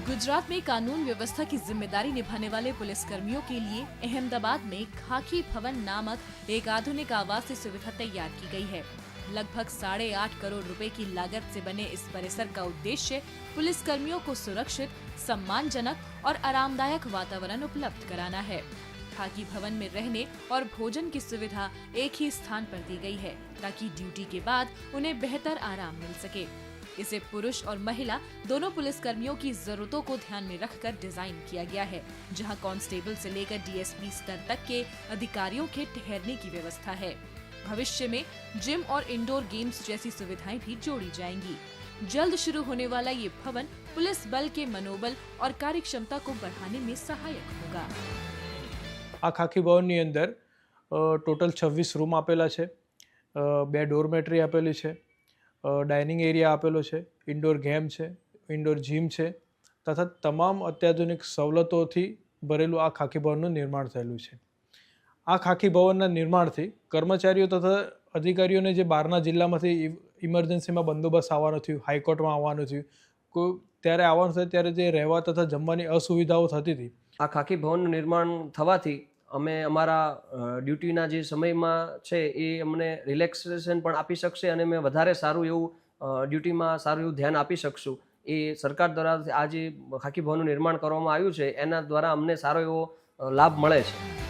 गुजरात में कानून व्यवस्था की जिम्मेदारी निभाने वाले पुलिसकर्मियों के लिए अहमदाबाद में खाकी भवन नामक एक आधुनिक आवासीय सुविधा तैयार की गई है। लगभग 8.5 करोड़ रुपए की लागत से बने इस परिसर का उद्देश्य पुलिसकर्मियों को सुरक्षित, सम्मानजनक और आरामदायक वातावरण उपलब्ध कराना है। खाकी भवन में रहने और भोजन की सुविधा एक ही स्थान पर दी गई है ताकि ड्यूटी के बाद उन्हें बेहतर आराम मिल सके। इसे पुरुष और महिला दोनों पुलिसकर्मियों की जरूरतों को ध्यान में रखकर डिजाइन किया गया है, जहां कांस्टेबल से लेकर डीएसपी स्तर तक के अधिकारियों के ठहरने की व्यवस्था है। भविष्य में जिम और इंडोर गेम्स जैसी सुविधाएं भी जोड़ी जाएंगी। जल्द शुरू होने वाला ये भवन पुलिस बल के मनोबल और कार्यक्षमता को बढ़ाने में सहायक होगा। आ खाकी भवनની અંદર ટોટલ 26 રૂમ આપેલા છે, 2 ડોરમેટરી આપેલી છે, ડાઇનિંગ એરિયા આપેલો છે, ઇન્ડોર ગેમ છે, ઇન્ડોર જીમ છે તથા તમામ અત્યાધુનિક સવલતોથી ભરેલું આ ખાકી ભવનનું નિર્માણ થયેલું છે। આ ખાકી ભવનના નિર્માણથી કર્મચારીઓ તથા અધિકારીઓને જે બહારના જિલ્લામાંથી ઇમરજન્સીમાં બંદોબસ્ત આવવાનો થયું, હાઈકોર્ટમાં આવવાનું થયું, કોઈ ત્યારે આવવાનું થયું ત્યારે જે રહેવા તથા જમવાની અસુવિધાઓ થતી હતી, આ ખાકી ભવનનું નિર્માણ થવાથી અમે અમારા ડ્યુટીના જે સમયમાં છે એ અમને રિલેક્સેશન પણ આપી શકશે અને અમે વધારે સારું એવું ડ્યુટીમાં સારું એવું ધ્યાન આપી શકશું। એ સરકાર દ્વારા આ જે ખાકી ભવનનું નિર્માણ કરવામાં આવ્યું છે એના દ્વારા અમને સારો એવો લાભ મળે છે।